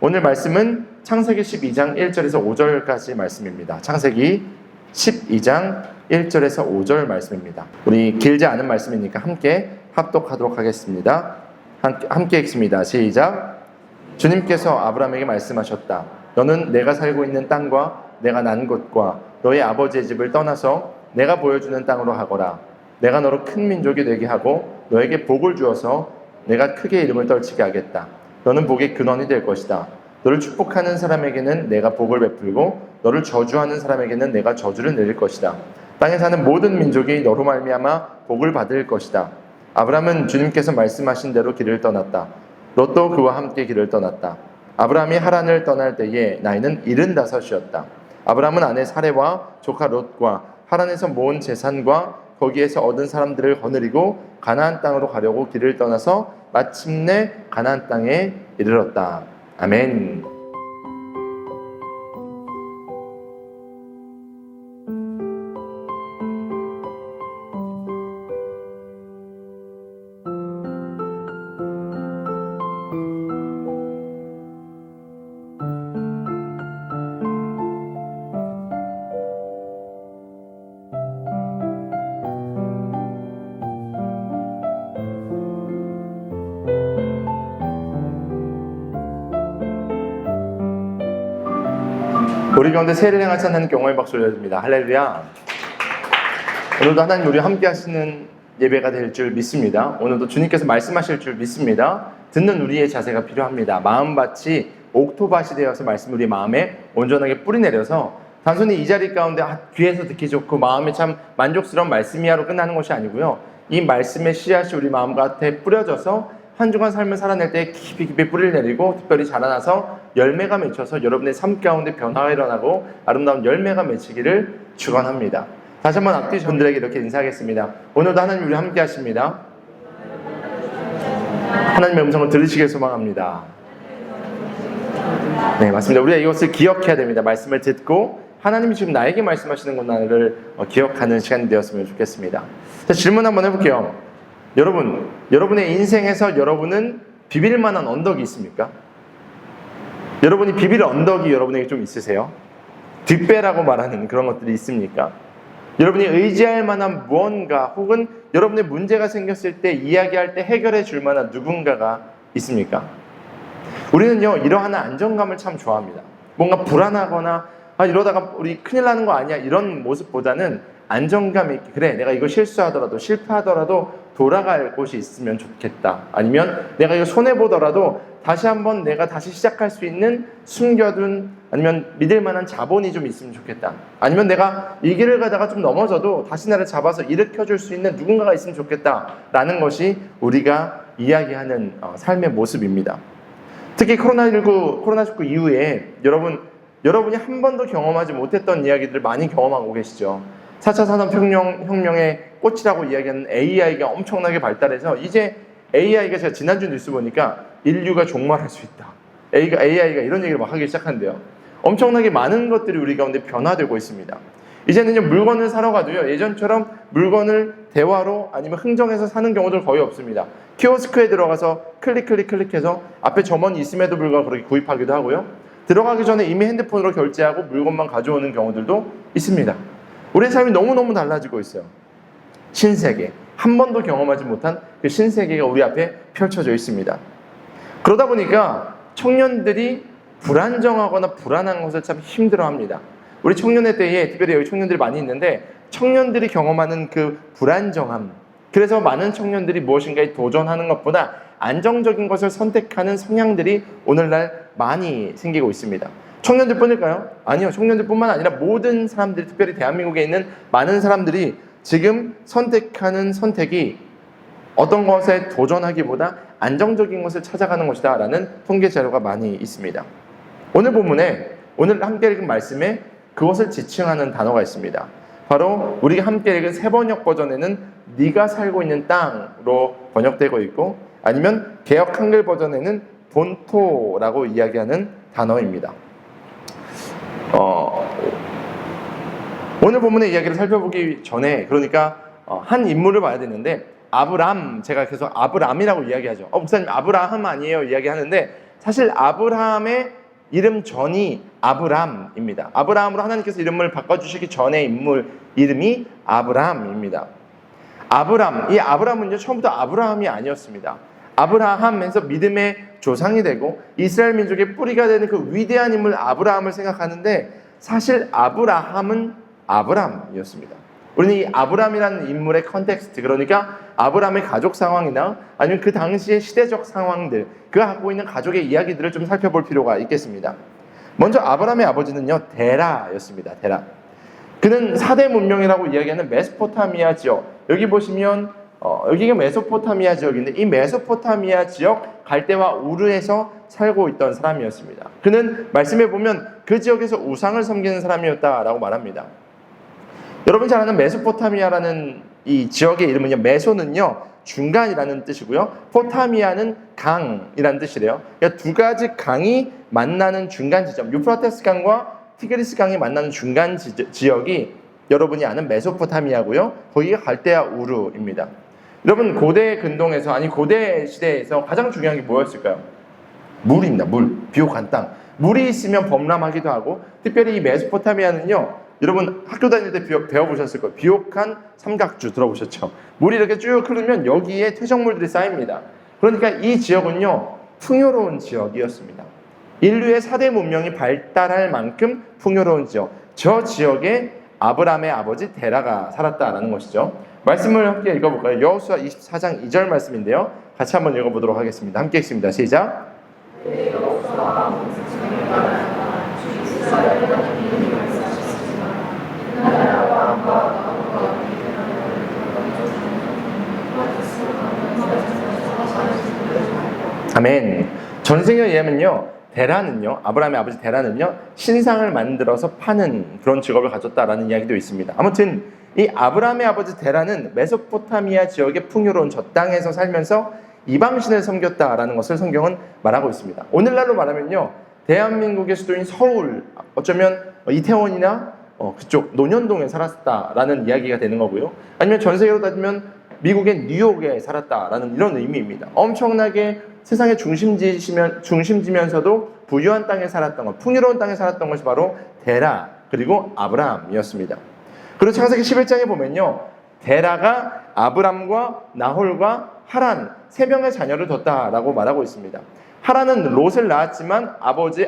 오늘 말씀은 창세기 12장 1절에서 5절까지 말씀입니다. 창세기 12장 1절에서 5절 말씀입니다. 우리 길지 않은 말씀이니까 함께 합독하도록 하겠습니다. 함께 읽습니다. 시작. 주님께서 아브라함에게 말씀하셨다. 너는 내가 살고 있는 땅과 내가 난 곳과 너의 아버지의 집을 떠나서 내가 보여주는 땅으로 가거라. 내가 너로 큰 민족이 되게 하고 너에게 복을 주어서 내가 크게 이름을 떨치게 하겠다. 너는 복의 근원이 될 것이다. 너를 축복하는 사람에게는 내가 복을 베풀고 너를 저주하는 사람에게는 내가 저주를 내릴 것이다. 땅에 사는 모든 민족이 너로 말미암아 복을 받을 것이다. 아브라함은 주님께서 말씀하신 대로 길을 떠났다. 롯도 그와 함께 길을 떠났다. 아브라함이 하란을 떠날 때에 나이는 75이었다. 아브라함은 아내 사레와 조카 롯과 하란에서 모은 재산과 거기에서 얻은 사람들을 거느리고 가나안 땅으로 가려고 길을 떠나서 마침내 가나안 땅에 이르렀다. 아멘. 우리 가운데 세례를 행하신 하나님께 영광의 박수 올려드립니다. 할렐루야. 오늘도 하나님 우리와 함께 하시는 예배가 될 줄 믿습니다. 오늘도 주님께서 말씀하실 줄 믿습니다. 듣는 우리의 자세가 필요합니다. 마음밭이 옥토밭이 되어서 말씀 우리 마음에 온전하게 뿌리내려서 단순히 이 자리 가운데 귀에서 듣기 좋고 마음에 참 만족스러운 말씀이야로 끝나는 것이 아니고요. 이 말씀의 씨앗이 우리 마음밭에 뿌려져서 한 주간 삶을 살아낼 때 깊이 뿌리를 내리고 특별히 자라나서 열매가 맺혀서 여러분의 삶 가운데 변화가 일어나고 아름다운 열매가 맺히기를 축원합니다. 다시 한번 앞뒤 분들에게 이렇게 인사하겠습니다. 오늘도 하나님 우리 함께 하십니다. 하나님의 음성을 들으시길 소망합니다. 네, 맞습니다. 우리가 이것을 기억해야 됩니다. 말씀을 듣고 하나님이 지금 나에게 말씀하시는 것을 기억하는 시간이 되었으면 좋겠습니다. 자, 질문 한번 해볼게요. 여러분의 인생에서 여러분은 비빌 만한 언덕이 있습니까? 여러분이 비빌 언덕이 여러분에게 좀 있으세요? 뒷배라고 말하는 그런 것들이 있습니까? 여러분이 의지할 만한 무언가 혹은 여러분의 문제가 생겼을 때 이야기할 때 해결해 줄 만한 누군가가 있습니까? 우리는요, 이러한 안정감을 참 좋아합니다. 뭔가 불안하거나 이러다가 우리 큰일 나는 거 아니야 이런 모습보다는 안정감 있게 그래 내가 이거 실수하더라도 실패하더라도 돌아갈 곳이 있으면 좋겠다. 아니면 내가 이거 손해보더라도 다시 한번 내가 다시 시작할 수 있는 숨겨둔 아니면 믿을 만한 자본이 좀 있으면 좋겠다. 아니면 내가 이 길을 가다가 좀 넘어져도 다시 나를 잡아서 일으켜줄 수 있는 누군가가 있으면 좋겠다 라는 것이 우리가 이야기하는 삶의 모습입니다. 특히 코로나19 이후에 여러분이 한 번도 경험하지 못했던 이야기들을 많이 경험하고 계시죠. 4차 산업혁명의 꽃이라고 이야기하는 AI가 엄청나게 발달해서 이제 AI가 제가 지난주 뉴스 보니까 인류가 종말할 수 있다. AI가 이런 얘기를 막 하기 시작한대요. 엄청나게 많은 것들이 우리 가운데 변화되고 있습니다. 이제는 물건을 사러 가도요, 예전처럼 물건을 대화로 아니면 흥정해서 사는 경우들 거의 없습니다. 키오스크에 들어가서 클릭해서 앞에 점원이 있음에도 불구하고 그렇게 구입하기도 하고요. 들어가기 전에 이미 핸드폰으로 결제하고 물건만 가져오는 경우들도 있습니다. 우리의 삶이 너무너무 달라지고 있어요. 신세계, 한 번도 경험하지 못한 그 신세계가 우리 앞에 펼쳐져 있습니다. 그러다 보니까 청년들이 불안정하거나 불안한 것을 참 힘들어합니다. 우리 청년의 때에 특별히 여기 청년들이 많이 있는데 청년들이 경험하는 그 불안정함, 그래서 많은 청년들이 무엇인가에 도전하는 것보다 안정적인 것을 선택하는 성향들이 오늘날 많이 생기고 있습니다. 청년들뿐일까요? 아니요. 청년들뿐만 아니라 모든 사람들이, 특별히 대한민국에 있는 많은 사람들이 지금 선택하는 선택이 어떤 것에 도전하기보다 안정적인 것을 찾아가는 것이다 라는 통계 자료가 많이 있습니다. 오늘 본문에 오늘 함께 읽은 말씀에 그것을 지칭하는 단어가 있습니다. 바로 우리가 함께 읽은 새번역 버전에는 네가 살고 있는 땅으로 번역되고 있고 아니면 개역 한글 버전에는 본토라고 이야기하는 단어입니다. 오늘 본문의 이야기를 살펴보기 전에 그러니까 한 인물을 봐야 되는데 아브람, 제가 계속 아브람이라고 이야기하죠. 목사님 아브라함 아니에요 이야기하는데 사실 아브라함의 이름 전이 아브람입니다. 아브라함으로 하나님께서 이름을 바꿔주시기 전의 인물 이름이 아브람입니다. 이 아브람은요, 처음부터 아브라함이 아니었습니다. 아브라함에서 믿음의 조상이 되고 이스라엘 민족의 뿌리가 되는 그 위대한 인물 아브라함을 생각하는데, 사실 아브라함은 아브람이었습니다. 우리는 이 아브람이라는 인물의 컨텍스트, 그러니까 아브람의 가족 상황이나 아니면 그 당시의 시대적 상황들, 그가 갖고 있는 가족의 이야기들을 좀 살펴볼 필요가 있겠습니다. 먼저 아브람의 아버지는요, 데라였습니다. 데라. 그는 4대 문명이라고 이야기하는 메소포타미아 지역, 여기 보시면 여기가 메소포타미아 지역인데, 이 메소포타미아 지역 갈대와 우르에서 살고 있던 사람이었습니다. 그는 말씀해 보면 그 지역에서 우상을 섬기는 사람이었다라고 말합니다. 여러분 잘 아는 메소포타미아라는 이 지역의 이름은요, 메소는요 중간이라는 뜻이고요, 포타미아는 강이라는 뜻이래요. 그러니까 두 가지 강이 만나는 중간 지점, 유프라테스 강과 티그리스 강이 만나는 중간 지역이 여러분이 아는 메소포타미아고요, 거기가 갈대아 우르입니다. 여러분 고대 근동에서, 아니 고대 시대에서 가장 중요한 게 뭐였을까요? 물입니다. 물. 비옥한 땅. 물이 있으면 범람하기도 하고, 특별히 이 메소포타미아는요, 여러분 학교 다닐 때 배워보셨을 거예요. 비옥한 삼각주 들어보셨죠? 물이 이렇게 쭉 흐르면 여기에 퇴적물들이 쌓입니다. 그러니까 이 지역은요, 풍요로운 지역이었습니다. 인류의 4대 문명이 발달할 만큼 풍요로운 지역, 저 지역에 아브람의 아버지 데라가 살았다라는 것이죠. 말씀을 함께 읽어볼까요? 여호수아 24장 2절 말씀인데요, 같이 한번 읽어보도록 하겠습니다. 함께 읽습니다. 시작. 아멘. 전생에 의하면요, 데라는요, 아브라함의 아버지 데라는요, 신상을 만들어서 파는 그런 직업을 가졌다라는 이야기도 있습니다. 아무튼 이 아브라함의 아버지 데라는 메소포타미아 지역의 풍요로운 저 땅에서 살면서 이방신을 섬겼다라는 것을 성경은 말하고 있습니다. 오늘날로 말하면요, 대한민국의 수도인 서울, 어쩌면 이태원이나 그쪽 논현동에 살았다라는 이야기가 되는 거고요, 아니면 전 세계로 따지면 미국의 뉴욕에 살았다라는 이런 의미입니다. 엄청나게 세상의 중심지면서도 부유한 땅에 살았던 것, 풍요로운 땅에 살았던 것이 바로 데라 그리고 아브람이었습니다. 그리고 창세기 11장에 보면요, 데라가 아브람과 나홀과 하란 3명의 자녀를 뒀다라고 말하고 있습니다. 하란은 롯을 낳았지만 아버지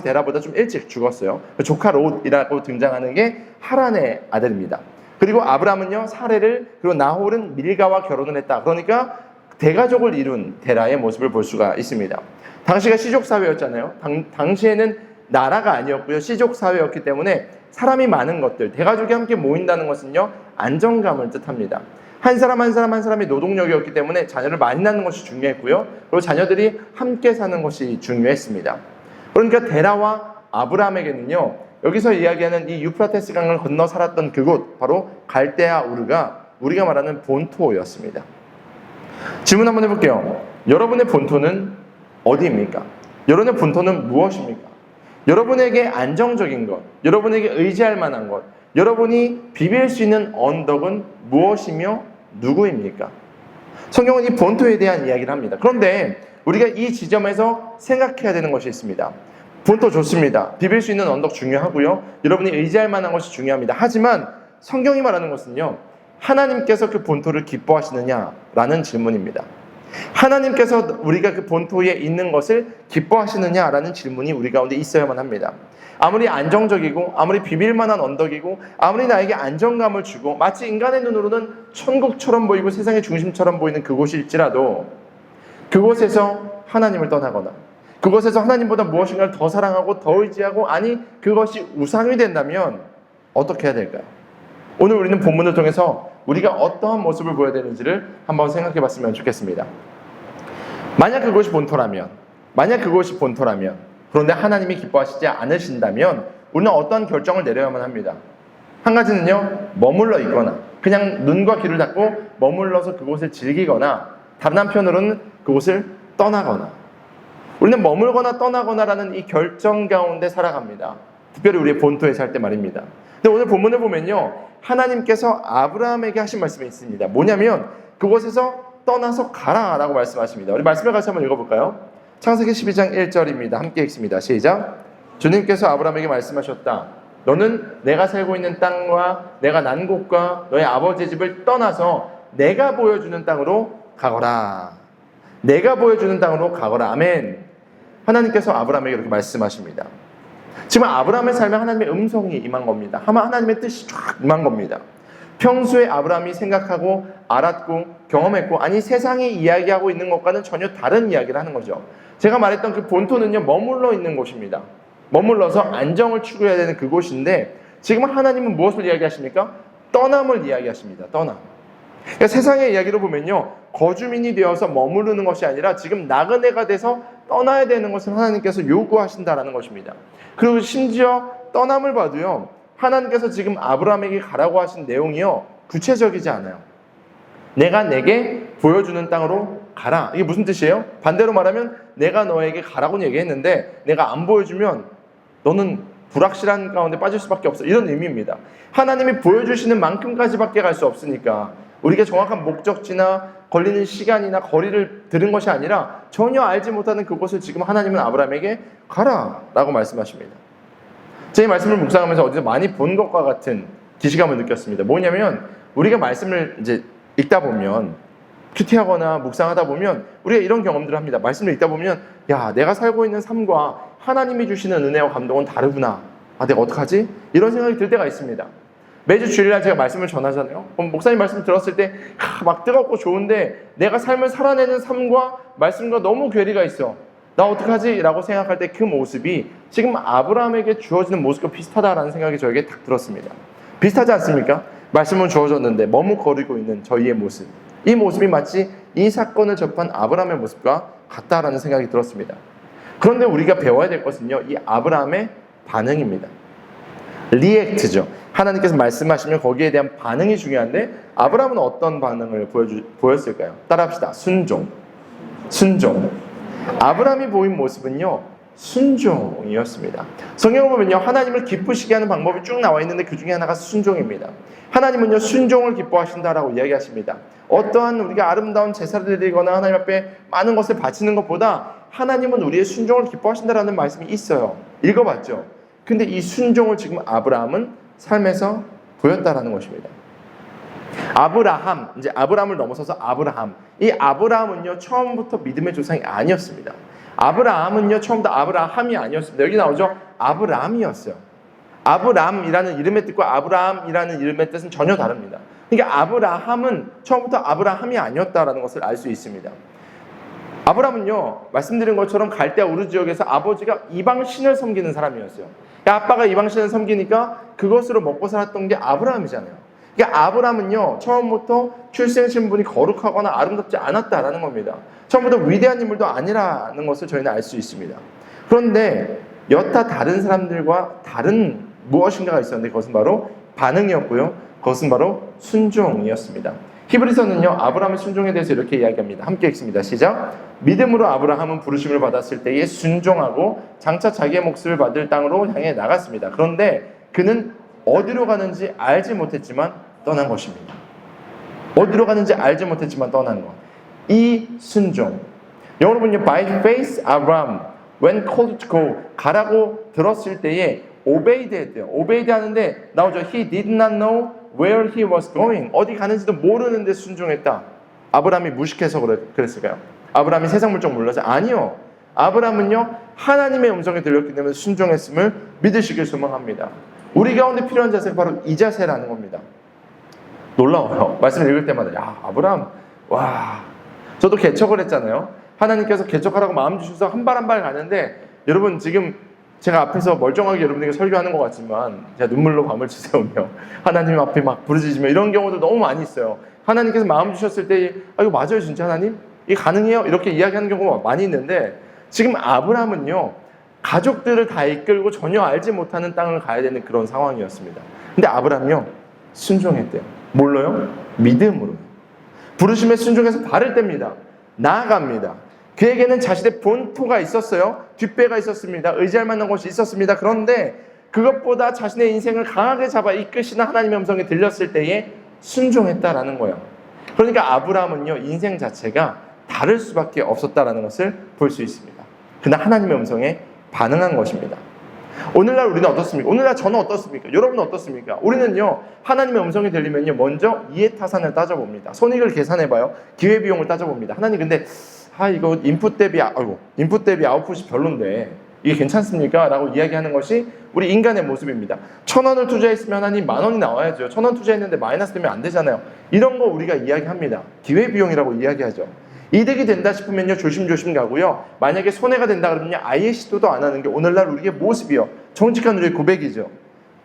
데라보다 좀 일찍 죽었어요. 조카 롯이라고 등장하는 게 하란의 아들입니다. 그리고 아브람은요, 사레를, 그리고 나홀은 밀가와 결혼을 했다. 그러니까 대가족을 이룬 데라의 모습을 볼 수가 있습니다. 당시가 시족사회였잖아요. 당시에는 나라가 아니었고요, 시족사회였기 때문에 사람이 많은 것들, 대가족이 함께 모인다는 것은요, 안정감을 뜻합니다. 한 사람이 노동력이었기 때문에 자녀를 많이 낳는 것이 중요했고요, 그리고 자녀들이 함께 사는 것이 중요했습니다. 그러니까 데라와 아브람에게는요, 여기서 이야기하는 이 유프라테스 강을 건너 살았던 그곳, 바로 갈대아 우르가 우리가 말하는 본토였습니다. 질문 한번 해볼게요. 여러분의 본토는 어디입니까? 여러분의 본토는 무엇입니까? 여러분에게 안정적인 것, 여러분에게 의지할 만한 것, 여러분이 비빌 수 있는 언덕은 무엇이며 누구입니까? 성경은 이 본토에 대한 이야기를 합니다. 그런데 우리가 이 지점에서 생각해야 되는 것이 있습니다. 본토 좋습니다. 비빌 수 있는 언덕 중요하고요, 여러분이 의지할 만한 것이 중요합니다. 하지만 성경이 말하는 것은요, 하나님께서 그 본토를 기뻐하시느냐라는 질문입니다. 하나님께서 우리가 그 본토에 있는 것을 기뻐하시느냐라는 질문이 우리 가운데 있어야만 합니다. 아무리 안정적이고, 아무리 비빌 만한 언덕이고, 아무리 나에게 안정감을 주고 마치 인간의 눈으로는 천국처럼 보이고 세상의 중심처럼 보이는 그곳일지라도, 그곳에서 하나님을 떠나거나 그곳에서 하나님보다 무엇인가를 더 사랑하고 더 의지하고, 아니 그것이 우상이 된다면 어떻게 해야 될까요? 오늘 우리는 본문을 통해서 우리가 어떠한 모습을 보여야 되는지를 한번 생각해 봤으면 좋겠습니다. 만약 그것이 본토라면, 그런데 하나님이 기뻐하시지 않으신다면 우리는 어떠한 결정을 내려야만 합니다. 한 가지는요, 머물러 있거나 그냥 눈과 귀를 닫고 머물러서 그곳을 즐기거나, 다른 한편으로는 그곳을 떠나거나. 우리는 머물거나 떠나거나라는 이 결정 가운데 살아갑니다. 특별히 우리의 본토에 살 때 말입니다. 근데 오늘 본문을 보면요, 하나님께서 아브라함에게 하신 말씀이 있습니다. 뭐냐면 그곳에서 떠나서 가라라고 말씀하십니다. 우리 말씀을 같이 한번 읽어볼까요? 창세기 12장 1절입니다. 함께 읽습니다. 시작. 주님께서 아브라함에게 말씀하셨다. 너는 내가 살고 있는 땅과 내가 난 곳과 너의 아버지의 집을 떠나서 내가 보여주는 땅으로 가거라. 내가 보여주는 땅으로 가거라. 아멘. 하나님께서 아브라함에게 이렇게 말씀하십니다. 지금 아브라함의 삶에 하나님의 음성이 임한 겁니다. 하나님의 뜻이 쫙 임한 겁니다. 평소에 아브라함이 생각하고 알았고 경험했고, 아니 세상이 이야기하고 있는 것과는 전혀 다른 이야기를 하는 거죠. 제가 말했던 그 본토는요, 머물러 있는 곳입니다. 머물러서 안정을 추구해야 되는 그곳인데, 지금 하나님은 무엇을 이야기하십니까? 떠남을 이야기하십니다. 떠남. 그러니까 세상의 이야기로 보면요, 거주민이 되어서 머무르는 것이 아니라 지금 나그네가 돼서 떠나야 되는 것을 하나님께서 요구하신다라는 것입니다. 그리고 심지어 떠남을 봐도요, 하나님께서 지금 아브라함에게 가라고 하신 내용이요, 구체적이지 않아요. 내가 내게 보여주는 땅으로 가라. 이게 무슨 뜻이에요? 반대로 말하면 내가 너에게 가라고 얘기했는데 내가 안 보여주면 너는 불확실한 가운데 빠질 수밖에 없어. 이런 의미입니다. 하나님이 보여주시는 만큼까지밖에 갈 수 없으니까 우리가 정확한 목적지나 걸리는 시간이나 거리를 들은 것이 아니라 전혀 알지 못하는 그곳을 지금 하나님은 아브라함에게 가라 라고 말씀하십니다. 제 말씀을 묵상하면서 어디서 많이 본 것과 같은 기시감을 느꼈습니다. 뭐냐면 우리가 말씀을 이제 읽다 보면, 큐티하거나 묵상하다 보면 우리가 이런 경험들을 합니다. 말씀을 읽다 보면 야, 내가 살고 있는 삶과 하나님이 주시는 은혜와 감동은 다르구나. 아, 내가 어떡하지? 이런 생각이 들 때가 있습니다. 매주 주일날 제가 말씀을 전하잖아요. 그럼 목사님 말씀 들었을 때 막 뜨겁고 좋은데 내가 삶을 살아내는 삶과 말씀과 너무 괴리가 있어. 나 어떡하지? 라고 생각할 때 그 모습이 지금 아브라함에게 주어지는 모습과 비슷하다라는 생각이 저에게 딱 들었습니다. 비슷하지 않습니까? 말씀은 주어졌는데 머뭇거리고 있는 저희의 모습, 이 모습이 마치 이 사건을 접한 아브라함의 모습과 같다라는 생각이 들었습니다. 그런데 우리가 배워야 될 것은요, 이 아브라함의 반응입니다. 리액트죠. 하나님께서 말씀하시면 거기에 대한 반응이 중요한데, 아브라함은 어떤 반응을 보였을까요? 따라합시다. 순종. 아브라함이 보인 모습은요, 순종이었습니다. 성경을 보면요, 하나님을 기쁘시게 하는 방법이 쭉 나와 있는데 그 중에 하나가 순종입니다. 하나님은요, 순종을 기뻐하신다라고 이야기하십니다. 어떠한 우리가 아름다운 제사를 드리거나 하나님 앞에 많은 것을 바치는 것보다 하나님은 우리의 순종을 기뻐하신다라는 말씀이 있어요. 읽어봤죠? 근데 이 순종을 지금 아브라함은 삶에서 보였다라는 것입니다. 아브라함, 이제 아브라함을 넘어서서 아브라함. 이 아브라함은요, 처음부터 믿음의 조상이 아니었습니다. 아브라함은요, 처음부터 아브라함이 아니었습니다. 여기 나오죠? 아브람이었어요. 아브람이라는 이름의 뜻과 아브라함이라는 이름의 뜻은 전혀 다릅니다. 그러니까 아브라함은 처음부터 아브라함이 아니었다라는 것을 알 수 있습니다. 아브라함은요, 말씀드린 것처럼 갈대아 우르 지역에서 아버지가 이방신을 섬기는 사람이었어요. 그러니까 아빠가 이방신을 섬기니까 그것으로 먹고 살았던 게 아브라함이잖아요. 그러니까 아브라함은요, 처음부터 출생 신분이 거룩하거나 아름답지 않았다라는 겁니다. 처음부터 위대한 인물도 아니라는 것을 저희는 알 수 있습니다. 그런데 여타 다른 사람들과 다른 무엇인가가 있었는데 그것은 바로 반응이었고요. 그것은 바로 순종이었습니다. 히브리서는요, 아브라함의 순종에 대해서 이렇게 이야기합니다. 함께 읽습니다. 시작. 믿음으로 아브라함은 부르심을 받았을 때에 순종하고 장차 자기의 몫을 받을 땅으로 향해 나갔습니다. 그런데 그는 어디로 가는지 알지 못했지만 떠난 것입니다. 어디로 가는지 알지 못했지만 떠난 것. 이 순종. 영어로 보면 by faith Abraham when called to go, 가라고 들었을 때에 obeyed 했대요. obeyed 하는데 나오죠. He did not know where he was going. 어디 가는지도 모르는데 순종했다. 아브라함이 무식해서 그랬을까요? 아브라함이 세상 물정 몰라서? 아니요. 아브라함은요, 하나님의 음성이 들렸기 때문에 순종했음을 믿으시길 소망합니다. 우리 가운데 필요한 자세가 바로 이 자세라는 겁니다. 놀라워요. 말씀을 읽을 때마다 야, 아브라함, 와. 저도 개척을 했잖아요. 하나님께서 개척하라고 마음 주셔서 한 발 한 발 가는데, 여러분 지금 제가 앞에서 멀쩡하게 여러분에게 설교하는 것 같지만 제가 눈물로 밤을 지새우며 하나님 앞에 막 부르짖으며 이런 경우도 너무 많이 있어요. 하나님께서 마음 주셨을 때 아, 이거 맞아요 진짜 하나님? 이게 가능해요? 이렇게 이야기하는 경우가 많이 있는데, 지금 아브라함은요, 가족들을 다 이끌고 전혀 알지 못하는 땅을 가야 되는 그런 상황이었습니다. 근데 아브라함이요, 순종했대요. 뭘로요? 믿음으로. 부르심에 순종해서 발을 뗍니다. 나아갑니다. 그에게는 자신의 본토가 있었어요. 뒷배가 있었습니다. 의지할 만한 곳이 있었습니다. 그런데 그것보다 자신의 인생을 강하게 잡아 이끄시는 하나님의 음성이 들렸을 때에 순종했다라는 거예요. 그러니까 아브라함은요, 인생 자체가 다를 수밖에 없었다라는 것을 볼 수 있습니다. 그러나 하나님의 음성에 반응한 것입니다. 오늘날 우리는 어떻습니까? 오늘날 저는 어떻습니까? 여러분은 어떻습니까? 우리는요, 하나님의 음성이 들리면요, 먼저 이해타산을 따져봅니다. 손익을 계산해봐요. 기회비용을 따져봅니다. 하나님, 근데 이거 인풋 대비 아웃풋이 별론데 이게 괜찮습니까? 라고 이야기하는 것이 우리 인간의 모습입니다. 1,000원을 투자했으면 하나님 10,000원이 나와야죠. 1,000원 투자했는데 마이너스 되면 안 되잖아요. 이런 거 우리가 이야기합니다. 기회비용이라고 이야기하죠. 이득이 된다 싶으면요, 조심조심 가고요. 만약에 손해가 된다 그러면요, 아예 시도도 안 하는 게 오늘날 우리의 모습이요. 정직한 우리의 고백이죠.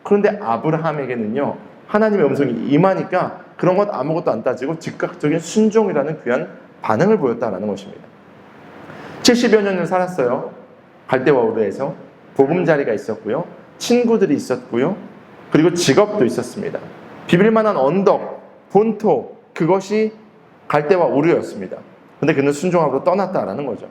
그런데 아브라함에게는요, 하나님의 음성이 임하니까 그런 것 아무것도 안 따지고 즉각적인 순종이라는 귀한 반응을 보였다라는 것입니다. 70여 년을 살았어요. 갈대와 우르에서 보금자리가 있었고요. 친구들이 있었고요. 그리고 직업도 있었습니다. 비빌만한 언덕, 본토, 그것이 갈대와 우르였습니다. 근데 그는 순종하고 떠났다라는 거죠.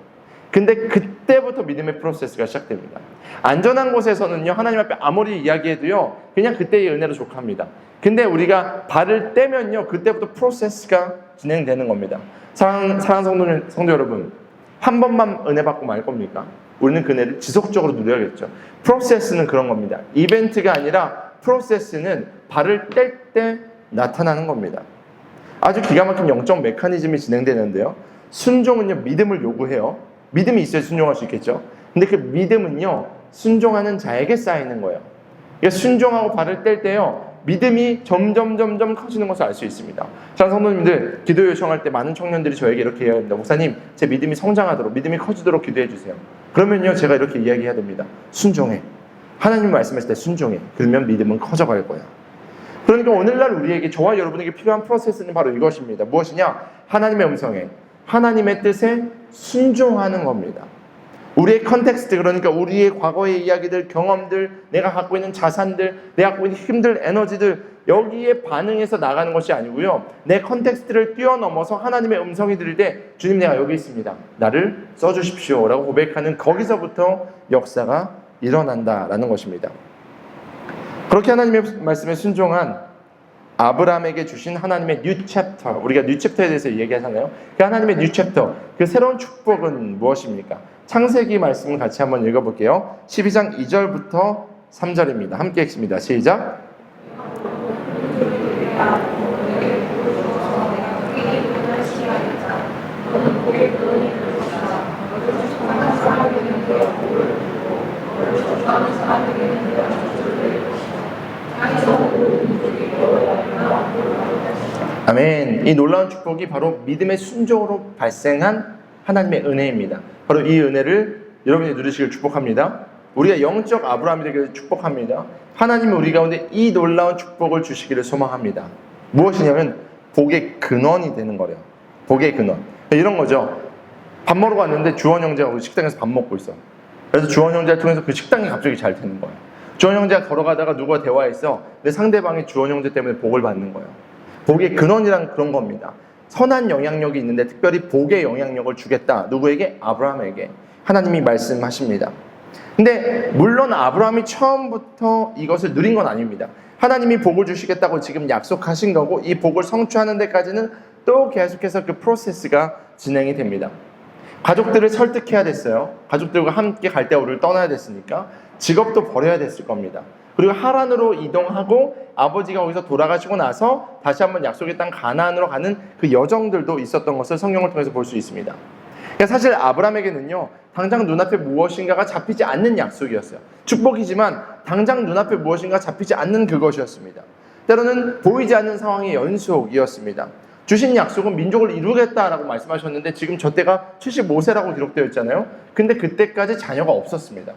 근데 그때부터 믿음의 프로세스가 시작됩니다. 안전한 곳에서는요, 하나님 앞에 아무리 이야기해도요, 그냥 그때의 은혜로 족합니다. 근데 우리가 발을 떼면요, 그때부터 프로세스가 진행되는 겁니다. 사랑하는 성도 여러분, 한 번만 은혜 받고 말 겁니까? 우리는 그 은혜를 지속적으로 누려야겠죠. 프로세스는 그런 겁니다. 이벤트가 아니라 프로세스는 발을 뗄 때 나타나는 겁니다. 아주 기가 막힌 영적 메커니즘이 진행되는데요. 순종은요, 믿음을 요구해요. 믿음이 있어야 순종할 수 있겠죠. 근데 그 믿음은요, 순종하는 자에게 쌓이는 거예요. 그러니까 순종하고 발을 뗄 때요, 믿음이 점점 커지는 것을 알 수 있습니다. 사랑하는 성도님들, 기도 요청할 때 많은 청년들이 저에게 이렇게 해야 합니다. 목사님, 제 믿음이 성장하도록, 믿음이 커지도록 기도해 주세요. 그러면요, 제가 이렇게 이야기해야 됩니다. 순종해. 하나님 말씀하실 때 순종해. 그러면 믿음은 커져갈 거야. 그러니까 오늘날 우리에게, 저와 여러분에게 필요한 프로세스는 바로 이것입니다. 무엇이냐? 하나님의 음성에, 하나님의 뜻에 순종하는 겁니다. 우리의 컨텍스트, 그러니까 우리의 과거의 이야기들, 경험들, 내가 갖고 있는 자산들, 내가 갖고 있는 힘들, 에너지들, 여기에 반응해서 나가는 것이 아니고요, 내 컨텍스트를 뛰어넘어서 하나님의 음성이 들릴 때, 주님, 내가 여기 있습니다, 나를 써주십시오 라고 고백하는, 거기서부터 역사가 일어난다라는 것입니다. 그렇게 하나님의 말씀에 순종한 아브라함에게 주신 하나님의 뉴 챕터, 우리가 뉴 챕터에 대해서 얘기하잖아요. 그 하나님의 뉴 챕터, 그 새로운 축복은 무엇입니까? 창세기 말씀을 같이 한번 읽어볼게요. 12장 2절부터 3절입니다. 함께 읽습니다. 시작. 아멘. 이 놀라운 축복이 바로 믿음의 순종으로 발생한 하나님의 은혜입니다. 바로 이 은혜를 여러분이 누리시길 축복합니다. 우리가 영적 아브라함이 되기를 축복합니다. 하나님이 우리 가운데 이 놀라운 축복을 주시기를 소망합니다. 무엇이냐면 복의 근원이 되는 거래요. 복의 근원. 이런 거죠. 밥 먹으러 갔는데 주원 형제가 우리 식당에서 밥 먹고 있어. 그래서 주원 형제를 통해서 그 식당이 갑자기 잘 되는 거예요. 주원 형제가 걸어가다가 누가 대화했어. 내 상대방이 주원 형제 때문에 복을 받는 거예요. 복의 근원이란 그런 겁니다. 선한 영향력이 있는데 특별히 복의 영향력을 주겠다. 누구에게? 아브라함에게. 하나님이 말씀하십니다. 근데 물론 아브라함이 처음부터 이것을 누린 건 아닙니다. 하나님이 복을 주시겠다고 지금 약속하신 거고, 이 복을 성취하는 데까지는 또 계속해서 그 프로세스가 진행이 됩니다. 가족들을 설득해야 됐어요. 가족들과 함께 갈대아우르를 떠나야 됐으니까 직업도 버려야 됐을 겁니다. 그리고 하란으로 이동하고 아버지가 거기서 돌아가시고 나서 다시 한번 약속의 땅 가나안으로 가는 그 여정들도 있었던 것을 성경을 통해서 볼 수 있습니다. 그러니까 사실 아브라함에게는요, 당장 눈앞에 무엇인가가 잡히지 않는 약속이었어요. 축복이지만 당장 눈앞에 무엇인가 잡히지 않는 그것이었습니다. 때로는 보이지 않는 상황의 연속이었습니다. 주신 약속은 민족을 이루겠다라고 말씀하셨는데 지금 저 때가 75세라고 기록되어 있잖아요. 근데 그때까지 자녀가 없었습니다.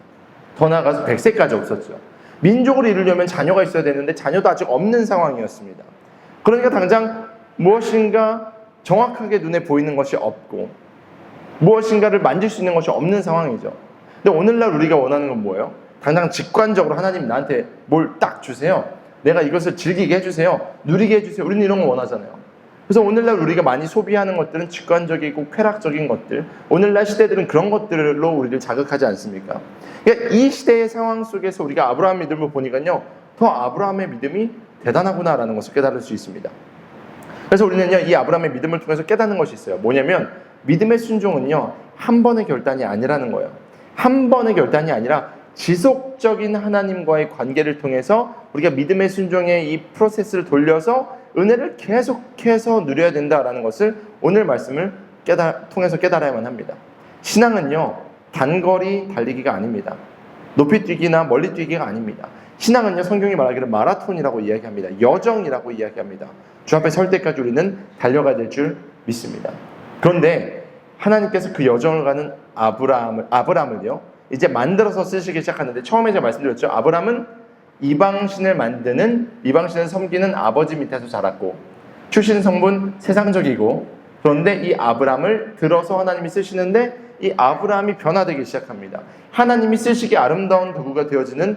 더 나아가서 100세까지 없었죠. 민족을 이루려면 자녀가 있어야 되는데 자녀도 아직 없는 상황이었습니다. 그러니까 당장 무엇인가 정확하게 눈에 보이는 것이 없고 무엇인가를 만질 수 있는 것이 없는 상황이죠. 근데 오늘날 우리가 원하는 건 뭐예요? 당장 직관적으로 하나님 나한테 뭘 딱 주세요. 내가 이것을 즐기게 해주세요. 누리게 해주세요. 우리는 이런 거 원하잖아요. 그래서 오늘날 우리가 많이 소비하는 것들은 직관적이고 쾌락적인 것들, 오늘날 시대들은 그런 것들로 우리를 자극하지 않습니까? 그러니까 이 시대의 상황 속에서 우리가 아브라함 믿음을 보니까요, 더 아브라함의 믿음이 대단하구나라는 것을 깨달을 수 있습니다. 그래서 우리는요, 이 아브라함의 믿음을 통해서 깨닫는 것이 있어요. 뭐냐면 믿음의 순종은요, 한 번의 결단이 아니라는 거예요. 한 번의 결단이 아니라 지속적인 하나님과의 관계를 통해서 우리가 믿음의 순종의 이 프로세스를 돌려서 은혜를 계속해서 누려야 된다라는 것을 오늘 말씀을 통해서 깨달아야만 합니다. 신앙은요, 단거리 달리기가 아닙니다. 높이 뛰기나 멀리 뛰기가 아닙니다. 신앙은요, 성경이 말하기를 마라톤이라고 이야기합니다. 여정이라고 이야기합니다. 주 앞에 설 때까지 우리는 달려가야 될 줄 믿습니다. 그런데 하나님께서 그 여정을 가는 아브라함을요, 이제 만들어서 쓰시기 시작하는데, 처음에 제가 말씀드렸죠. 아브라함은 이방신을 섬기는 아버지 밑에서 자랐고, 출신 성분 세상적이고, 그런데 이 아브라함을 들어서 하나님이 쓰시는데 이 아브라함이 변화되기 시작합니다. 하나님이 쓰시기 아름다운 도구가 되어지는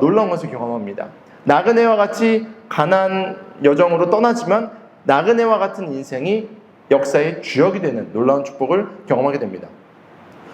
놀라운 것을 경험합니다. 나그네와 같이 가나안 여정으로 떠나지만 나그네와 같은 인생이 역사의 주역이 되는 놀라운 축복을 경험하게 됩니다.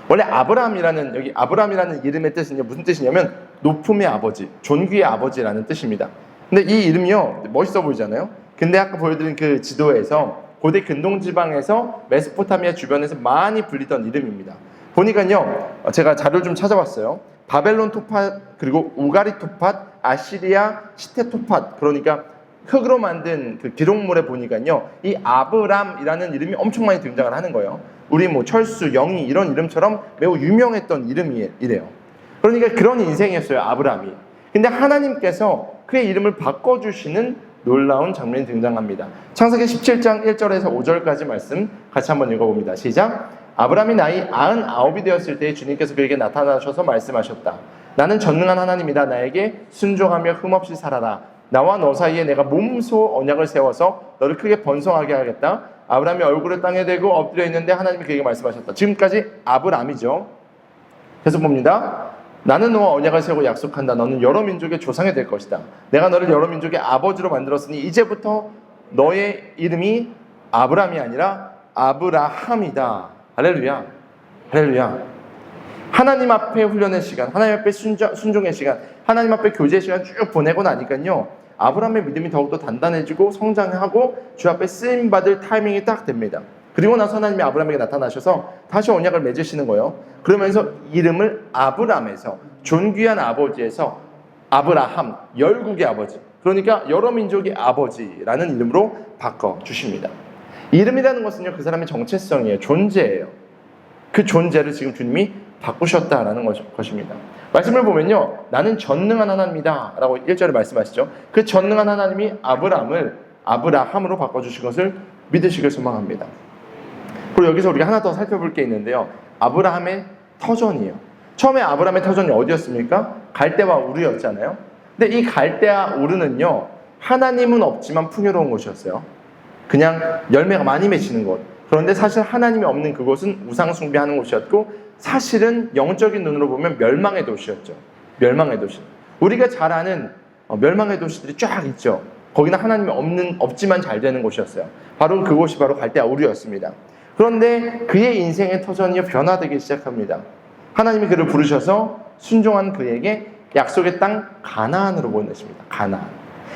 원래 아브라함이라는 이름의 뜻은 무슨 뜻이냐면 높음의 아버지, 존귀의 아버지라는 뜻입니다. 근데 이 이름이요, 멋있어 보이잖아요. 근데 아까 보여드린 그 지도에서 고대 근동 지방에서 메소포타미아 주변에서 많이 불리던 이름입니다. 보니까요, 제가 자료를 좀 찾아봤어요. 바벨론 토팟, 그리고 우가리 토팟, 아시리아 시테 토팟, 그러니까 흙으로 만든 그 기록물에 보니까요, 이 아브람이라는 이름이 엄청 많이 등장을 하는 거예요. 우리 철수, 영희 이런 이름처럼 매우 유명했던 이름이래요. 그러니까 그런 인생이었어요, 아브람이. 근데 하나님께서 그의 이름을 바꿔주시는 놀라운 장면이 등장합니다. 창세기 17장 1절에서 5절까지 말씀 같이 한번 읽어봅니다. 시작! 아브람이 나이 99이 되었을 때 주님께서 그에게 나타나셔서 말씀하셨다. 나는 전능한 하나님이다. 나에게 순종하며 흠없이 살아라. 나와 너 사이에 내가 몸소 언약을 세워서 너를 크게 번성하게 하겠다. 아브람이 얼굴을 땅에 대고 엎드려 있는데 하나님이 그에게 말씀하셨다. 지금까지 아브람이죠. 계속 봅니다. 나는 너와 언약을 세우고 약속한다. 너는 여러 민족의 조상이 될 것이다. 내가 너를 여러 민족의 아버지로 만들었으니 이제부터 너의 이름이 아브람이 아니라 아브라함이다. 할렐루야. 할렐루야. 하나님 앞에 훈련의 시간, 하나님 앞에 순종의 시간, 하나님 앞에 교제의 시간 쭉 보내고 나니까요, 아브라함의 믿음이 더욱더 단단해지고 성장하고 주 앞에 쓰임받을 타이밍이 딱 됩니다. 그리고 나서 하나님이 아브라함에게 나타나셔서 다시 언약을 맺으시는 거예요. 그러면서 이름을 아브람에서, 존귀한 아버지에서 아브라함, 열국의 아버지, 그러니까 여러 민족의 아버지라는 이름으로 바꿔주십니다. 이름이라는 것은요, 그 사람의 정체성이에요. 존재예요. 그 존재를 지금 주님이 바꾸셨다라는 것입니다. 말씀을 보면요, 나는 전능한 하나님이다 라고 1절에 말씀하시죠. 그 전능한 하나님이 아브람을 아브라함으로 바꿔주신 것을 믿으시길 소망합니다. 그리고 여기서 우리가 하나 더 살펴볼 게 있는데요, 아브라함의 터전이에요. 처음에 아브라함의 터전이 어디였습니까? 갈대와 우르였잖아요. 근데 이 갈대와 우르는요, 하나님은 없지만 풍요로운 곳이었어요. 그냥 열매가 많이 맺히는 곳. 그런데 사실 하나님이 없는 그곳은 우상 숭배하는 곳이었고, 사실은 영적인 눈으로 보면 멸망의 도시였죠. 멸망의 도시. 우리가 잘 아는 멸망의 도시들이 쫙 있죠. 거기는 하나님이 없지만 잘 되는 곳이었어요. 바로 그곳이 바로 갈대아 우르였습니다. 그런데 그의 인생의 터전이 변화되기 시작합니다. 하나님이 그를 부르셔서 순종한 그에게 약속의 땅 가나안으로 보내십니다.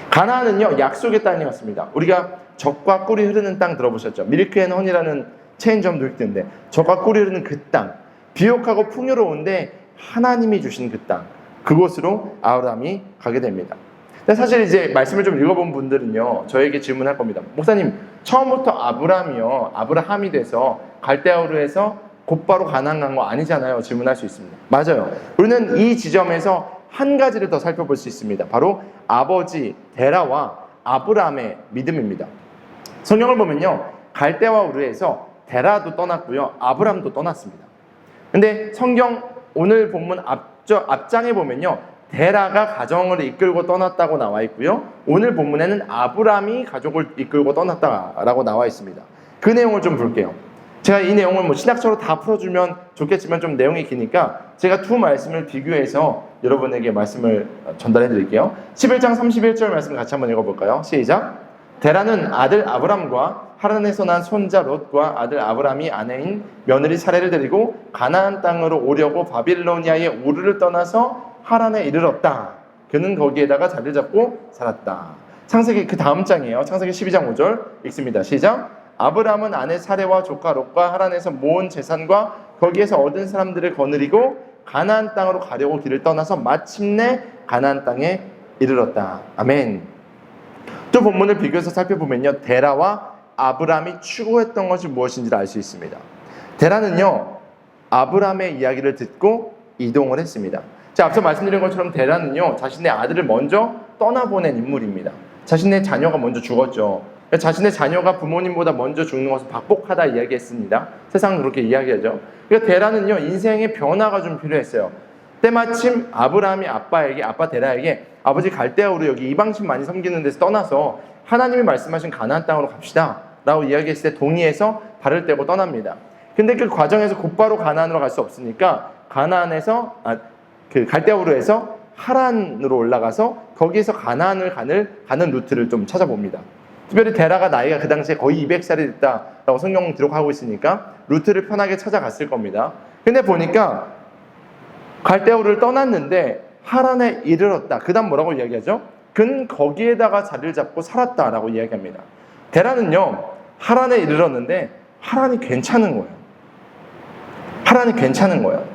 가나안은요, 약속의 땅이었습니다. 우리가 젖과 꿀이 흐르는 땅 들어보셨죠? 밀크 앤 허니라는 체인점도 있던데, 젖과 꿀이 흐르는 그 땅, 비옥하고 풍요로운데 하나님이 주신 그 땅, 그곳으로 아브라함이 가게 됩니다. 근데 사실 이제 말씀을 좀 읽어본 분들은요, 저에게 질문할 겁니다. 목사님, 처음부터 아브라함이 돼서 갈대아우르에서 곧바로 가나안 간 거 아니잖아요. 질문할 수 있습니다. 맞아요. 우리는 이 지점에서 한 가지를 더 살펴볼 수 있습니다. 바로 아버지 데라와 아브라함의 믿음입니다. 성경을 보면요, 갈대와 우르에서 데라도 떠났고요, 아브람도 떠났습니다. 근데 성경 오늘 본문 앞장에 보면요, 데라가 가정을 이끌고 떠났다고 나와 있고요, 오늘 본문에는 아브람이 가족을 이끌고 떠났다라고 나와 있습니다. 그 내용을 좀 볼게요. 제가 이 내용을 신학적으로 다 풀어주면 좋겠지만 좀 내용이 기니까 제가 두 말씀을 비교해서 여러분에게 말씀을 전달해 드릴게요. 11장 31절 말씀 같이 한번 읽어볼까요? 시작! 데라는 아들 아브람과 하란에서 난 손자 롯과 아들 아브람이 아내인 며느리 사레를 데리고 가나안 땅으로 오려고 바빌로니아의 우르를 떠나서 하란에 이르렀다. 그는 거기에다가 자리를 잡고 살았다. 창세기 그 다음 장이에요. 창세기 12장 5절 읽습니다. 시작! 아브람은 아내 사레와 조카 롯과 하란에서 모은 재산과 거기에서 얻은 사람들을 거느리고 가나안 땅으로 가려고 길을 떠나서 마침내 가나안 땅에 이르렀다. 아멘. 또 본문을 비교해서 살펴보면요, 데라와 아브람이 추구했던 것이 무엇인지를 알 수 있습니다. 데라는요, 아브람의 이야기를 듣고 이동을 했습니다. 자, 앞서 말씀드린 것처럼 데라는요, 자신의 아들을 먼저 떠나보낸 인물입니다. 자신의 자녀가 먼저 죽었죠. 자신의 자녀가 부모님보다 먼저 죽는 것을 박복하다 이야기했습니다. 세상은 그렇게 이야기하죠. 그러니까 데라는요, 인생의 변화가 좀 필요했어요. 때마침 아브라함이 아빠 데라에게 아버지 갈대아우르 여기 이방신 많이 섬기는 데서 떠나서 하나님이 말씀하신 가나안 땅으로 갑시다 라고 이야기했을 때 동의해서 발을 떼고 떠납니다. 근데 그 과정에서 곧바로 가나안으로 갈 수 없으니까 그 갈대아우르에서 하란으로 올라가서 거기에서 가나안을 가는 루트를 좀 찾아봅니다. 특별히 데라가 나이가 그 당시에 거의 200살이 됐다라고 성경 기록하고 있으니까 루트를 편하게 찾아갔을 겁니다. 근데 보니까 갈대아우르를 떠났는데 하란에 이르렀다. 그 다음 뭐라고 이야기하죠? 그는 거기에다가 자리를 잡고 살았다라고 이야기합니다. 데라는요, 하란에 이르렀는데 하란이 괜찮은 거예요. 하란이 괜찮은 거예요.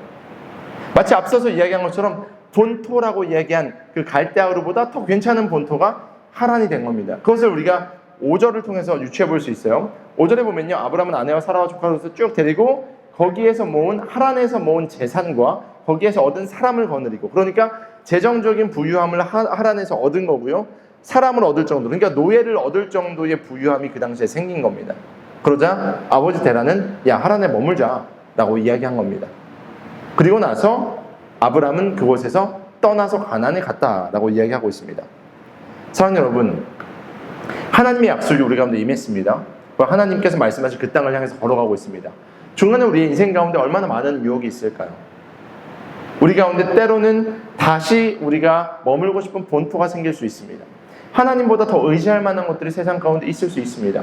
마치 앞서서 이야기한 것처럼 본토라고 이야기한 그 갈대아우르보다 더 괜찮은 본토가 하란이 된 겁니다. 그것을 우리가 5절을 통해서 유추해 볼 수 있어요. 5절에 보면요, 아브라함은 아내와 사라와 조카로서 쭉 데리고 하란에서 모은 재산과 거기에서 얻은 사람을 거느리고, 그러니까 재정적인 부유함을 하란에서 얻은 거고요, 사람을 얻을 정도, 그러니까 노예를 얻을 정도의 부유함이 그 당시에 생긴 겁니다. 그러자 아버지 데라는 야, 하란에 머물자 라고 이야기한 겁니다. 그리고 나서 아브라함은 그곳에서 떠나서 가나안에 갔다라고 이야기하고 있습니다. 사랑하는 여러분, 하나님의 약속이 우리 가운데 임했습니다. 하나님께서 말씀하신 그 땅을 향해서 걸어가고 있습니다. 중간에 우리의 인생 가운데 얼마나 많은 유혹이 있을까요? 우리 가운데 때로는 다시 우리가 머물고 싶은 본토가 생길 수 있습니다. 하나님보다 더 의지할 만한 것들이 세상 가운데 있을 수 있습니다.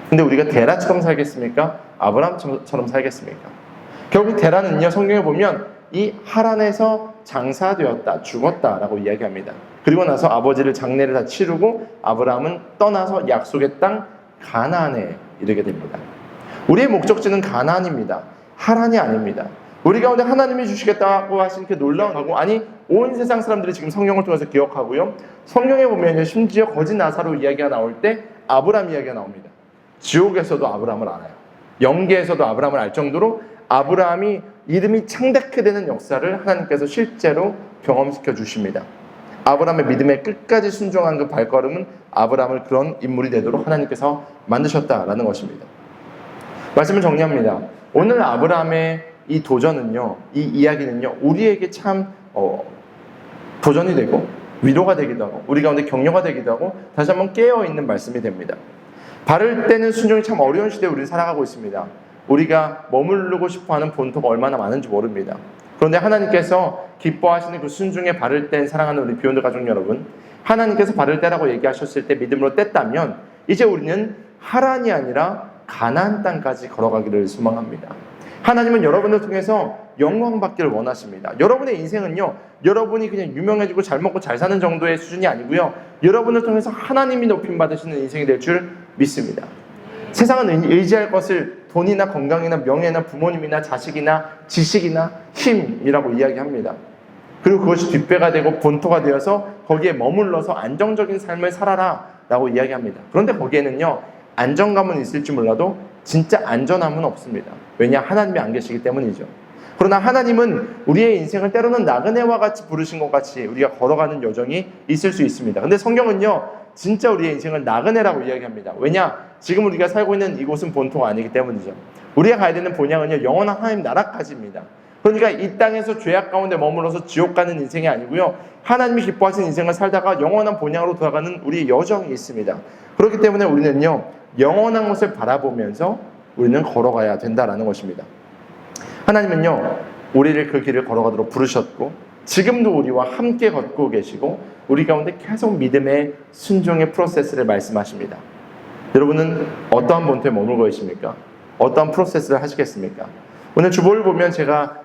근데 우리가 데라처럼 살겠습니까? 아브라함처럼 살겠습니까? 결국 데라는요, 성경에 보면 이 하란에서 장사되었다, 죽었다라고 이야기합니다. 그리고 나서 아버지를 장례를 다 치르고 아브라함은 떠나서 약속의 땅 가나안에 이르게 됩니다. 우리의 목적지는 가나안입니다. 하란이 아닙니다. 우리 가운데 하나님이 주시겠다고 하신 그 놀라운 하고, 아니 온 세상 사람들이 지금 성경을 통해서 기억하고요, 성경에 보면 심지어 거짓 나사로 이야기가 나올 때 아브라함 이야기가 나옵니다. 지옥에서도 아브라함을 알아요. 영계에서도 아브라함을 알 정도로 아브라함이 이름이 창대케 되는 역사를 하나님께서 실제로 경험시켜 주십니다. 아브라함의 믿음에 끝까지 순종한 그 발걸음은 아브라함을 그런 인물이 되도록 하나님께서 만드셨다라는 것입니다. 말씀을 정리합니다. 오늘 아브라함의 이 도전은요, 이 이야기는요, 우리에게 참 도전이 되고 위로가 되기도 하고 우리 가운데 격려가 되기도 하고 다시 한번 깨어있는 말씀이 됩니다. 발을 떼는 순종이 참 어려운 시대에 우리는 살아가고 있습니다. 우리가 머무르고 싶어하는 본토가 얼마나 많은지 모릅니다. 그런데 하나님께서 기뻐하시는 그 순종에 발을 뗀 사랑하는 우리 비욘드 가족 여러분, 하나님께서 발을 떼라고 얘기하셨을 때 믿음으로 뗐다면 이제 우리는 하란이 아니라 가나안 땅까지 걸어가기를 소망합니다. 하나님은 여러분을 통해서 영광 받기를 원하십니다. 여러분의 인생은요, 여러분이 그냥 유명해지고 잘 먹고 잘 사는 정도의 수준이 아니고요, 여러분을 통해서 하나님이 높임 받으시는 인생이 될 줄 믿습니다. 세상은 의지할 것을 돈이나 건강이나 명예나 부모님이나 자식이나 지식이나 힘이라고 이야기합니다. 그리고 그것이 뒷배가 되고 본토가 되어서 거기에 머물러서 안정적인 삶을 살아라 라고 이야기합니다. 그런데 거기에는요, 안정감은 있을지 몰라도 진짜 안전함은 없습니다. 왜냐? 하나님이 안 계시기 때문이죠. 그러나 하나님은 우리의 인생을 때로는 나그네와 같이 부르신 것 같이 우리가 걸어가는 여정이 있을 수 있습니다. 근데 성경은요, 진짜 우리의 인생을 나그네라고 이야기합니다. 왜냐? 지금 우리가 살고 있는 이곳은 본토가 아니기 때문이죠. 우리가 가야 되는 본향은요, 영원한 하나님 나라까지입니다. 그러니까 이 땅에서 죄악 가운데 머물러서 지옥 가는 인생이 아니고요, 하나님이 기뻐하시는 인생을 살다가 영원한 본향으로 돌아가는 우리의 여정이 있습니다. 그렇기 때문에 우리는요, 영원한 것을 바라보면서 우리는 걸어가야 된다라는 것입니다. 하나님은요, 우리를 그 길을 걸어가도록 부르셨고 지금도 우리와 함께 걷고 계시고 우리 가운데 계속 믿음의 순종의 프로세스를 말씀하십니다. 여러분은 어떠한 본토에 머물고 계십니까? 어떠한 프로세스를 하시겠습니까? 오늘 주보를 보면 제가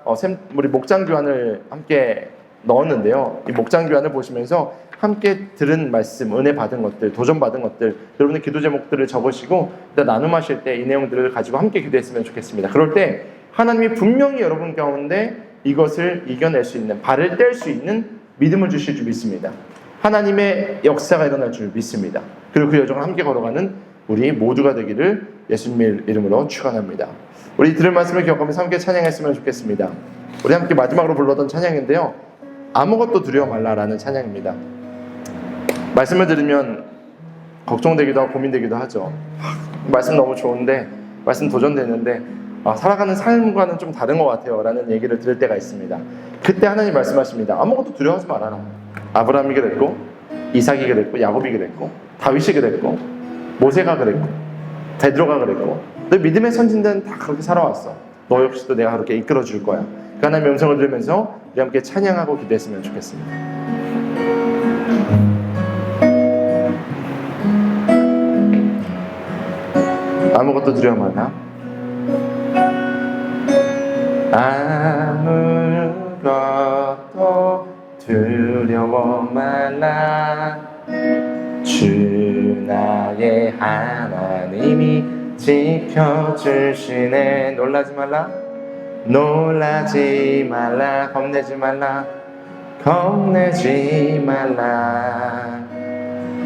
우리 목장 교환을 함께 넣었는데요, 이 목장 교환을 보시면서 함께 들은 말씀, 은혜 받은 것들, 도전 받은 것들, 여러분의 기도 제목들을 적으시고 일단 나눔하실 때 이 내용들을 가지고 함께 기도했으면 좋겠습니다. 그럴 때 하나님이 분명히 여러분 가운데 이것을 이겨낼 수 있는, 발을 뗄 수 있는 믿음을 주실 줄 믿습니다. 하나님의 역사가 일어날 줄 믿습니다. 그리고 그 여정을 함께 걸어가는 우리 모두가 되기를 예수님의 이름으로 축원합니다. 우리 들은 말씀을 기억하면서 함께 찬양했으면 좋겠습니다. 우리 함께 마지막으로 불렀던 찬양인데요, 아무것도 두려워 말라라는 찬양입니다. 말씀을 들으면 걱정되기도 하고 고민되기도 하죠. 말씀 너무 좋은데, 말씀 도전되는데 살아가는 삶과는 좀 다른 것 같아요 라는 얘기를 들을 때가 있습니다. 그때 하나님 말씀하십니다. 아무것도 두려워하지 말아라. 아브라함이 그랬고, 이삭이 그랬고, 야곱이 그랬고, 다윗이 그랬고, 모세가 그랬고, 베드로가 그랬고, 너 믿음의 선진들은 다 그렇게 살아왔어. 너 역시도 내가 그렇게 이끌어 줄 거야. 그 하나님의 음성을 들으면서 우리 함께 찬양하고 기도했으면 좋겠습니다. 아무것도 두려워 말라. 아무것도 두려워 말라. 주 나의 하나님이 지켜주시네. 놀라지 말라. 놀라지 말라. 겁내지 말라. 겁내지 말라.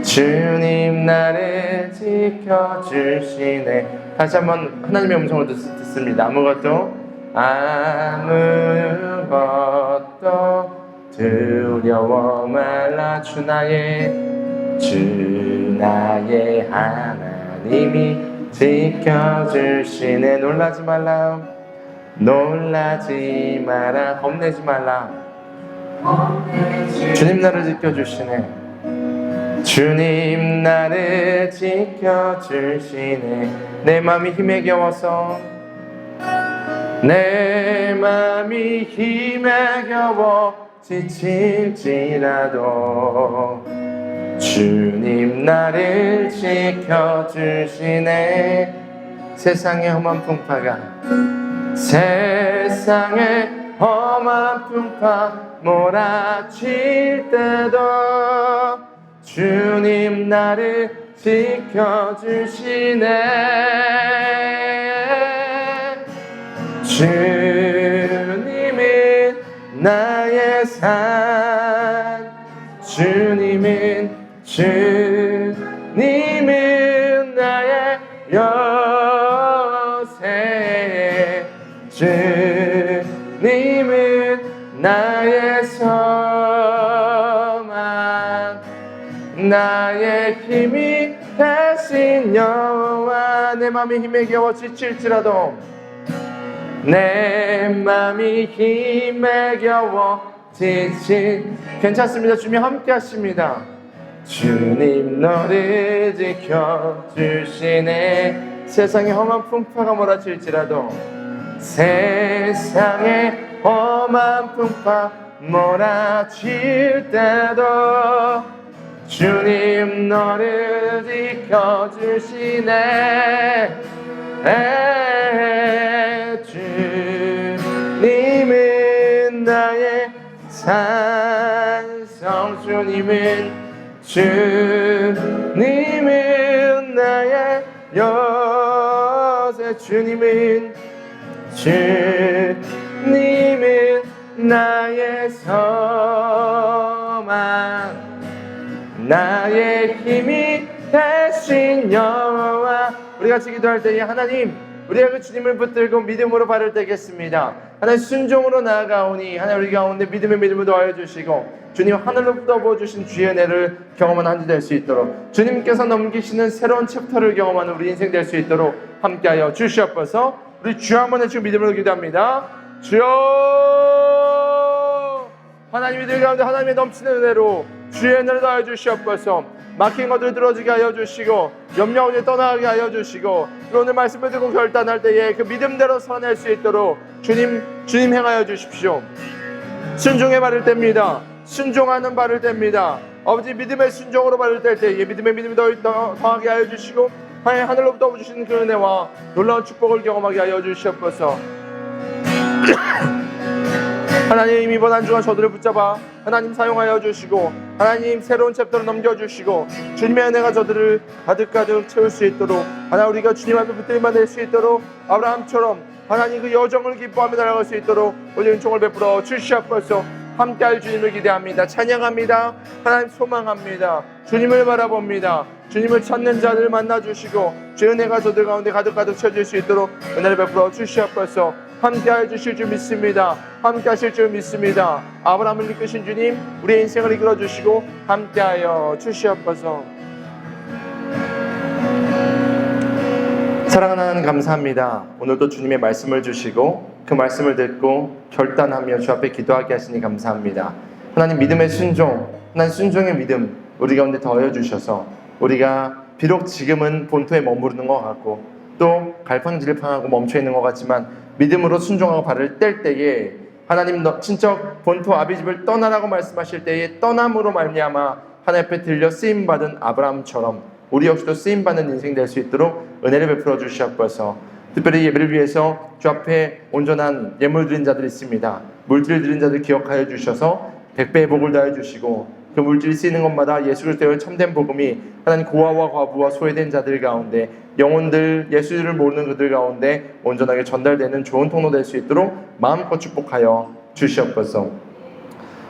주님 나를 지켜주시네. 다시 한번 하나님의 음성을 듣습니다. 아무것도 두려워 말라. 주 나의 하나님이 지켜주시네. 놀라지 말라. 놀라지 마라. 겁내지 말라. 주님 나를 지켜주시네. 주님 나를 지켜주시네. 내 맘이 힘에 겨워서, 내 맘이 힘에 겨워 지칠지라도 주님 나를 지켜주시네. 세상의 험한 풍파가, 세상의 험한 풍파 몰아칠 때도 주님 나를 지켜주시네. 주님은 나의 산, 주님은 나의 요새, 주님은 나의 소망, 나의 힘이 되신 여호와. 내 맘이 힘에 겨워 지칠지라도, 내 맘이 힘에 겨워 괜찮습니다. 주님 함께 하십니다. 주님 너를 지켜주시네. 세상의 험한 풍파가 몰아칠지라도, 세상의 험한 풍파 몰아칠 때도 주님 너를 지켜주시네. 주님은 나의 산성, 주님은 나의 요새, 주님은 나의 소망, 나의 힘이 되신 여호와. 우리 같이 기도할 때에 하나님, 우리가 그 주님을 붙들고 믿음으로 발을 떼겠습니다. 하나님 순종으로 나아가오니 하나님 우리 가운데 믿음을 더하여 주시고, 주님 하늘로부터 부어주신 주의 은혜를 경험하는 한 주 될 수 있도록, 주님께서 넘기시는 새로운 챕터를 경험하는 우리 인생 될 수 있도록 함께하여 주시옵소서. 우리 주여 한번 해주고 믿음으로 기도합니다. 주여, 하나님이 들 가운데 하나님의 넘치는 은혜로 주의 은혜를 더하여 주시옵소서. 막힌 것들을 들어주게 하여 주시고, 염려함을 떠나게 하여 주시고, 오늘 말씀을 듣고 결단할 때에 그 믿음대로 살아낼 수 있도록 주님 행하여 주십시오. 순종의 발을 뗍니다. 순종하는 발을 뗍니다. 아버지, 믿음의 순종으로 발을 뗄 때에 믿음이 더하게 하여 주시고, 하늘로부터 주시는 그 은혜와 놀라운 축복을 경험하게 하여 주시옵소서. 하나님, 이번 한 주간 저들을 붙잡아 하나님 사용하여 주시고, 하나님 새로운 챕터를 넘겨주시고, 주님의 은혜가 저들을 가득가득 채울 수 있도록, 하나님 우리가 주님 앞에 붙들림만 될 수 있도록 아브라함처럼 하나님 그 여정을 기뻐하며 나아갈 수 있도록 우리 은총을 베풀어 주시옵소서. 함께할 주님을 기대합니다. 찬양합니다. 하나님 소망합니다. 주님을 바라봅니다. 주님을 찾는 자들 만나주시고 주의 은혜가 저들 가운데 가득가득 채워질 수 있도록 은혜를 베풀어 주시옵소서. 함께해 주실 줄 믿습니다. 함께하실 줄 믿습니다. 아브라함을 이끄신 주님, 우리의 인생을 이끌어 주시고 함께하여 주시옵소서. 사랑하는 하나님 감사합니다. 오늘도 주님의 말씀을 주시고 그 말씀을 듣고 결단하며 주 앞에 기도하게 하시니 감사합니다. 하나님 믿음의 순종, 하나님 순종의 믿음 우리 가운데 더하여 주셔서 우리가 비록 지금은 본토에 머무르는 것 같고 또 갈팡질팡하고 멈춰 있는 것 같지만 믿음으로 순종하고 발을 뗄 때에 하나님 친척 본토 아비집을 떠나라고 말씀하실 때에 떠남으로 말미암아 하나님 앞에 들려 쓰임받은 아브라함처럼 우리 역시도 쓰임받는 인생 될 수 있도록 은혜를 베풀어 주시옵소서. 특별히 예배를 위해서 주 앞에 온전한 예물 드린 자들이 있습니다. 물질 드린 자들 기억하여 주셔서 100배의 복을 다해 주시고 그 물질이 쓰이는 곳마다 예수 그리스도의 참된 복음이 하나님 고아와 과부와 소외된 자들 가운데 영혼들 예수를 모르는 그들 가운데 온전하게 전달되는 좋은 통로 될 수 있도록 마음껏 축복하여 주시옵소서.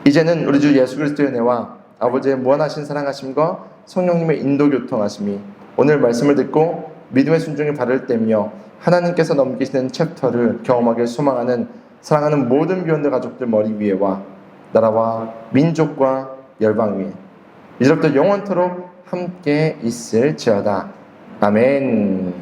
이제는 우리 주 예수 그리스도의 은혜와 아버지의 무한하신 사랑하심과 성령님의 인도 교통하심이 오늘 말씀을 듣고 믿음의 순종에 발을 떼며 하나님께서 넘기시는 챕터를 경험하길 소망하는 사랑하는 모든 비욘드 가족들 머리 위에와 나라와 민족과 열방 위에 이제부터 영원토록 함께 있을지어다. 아멘.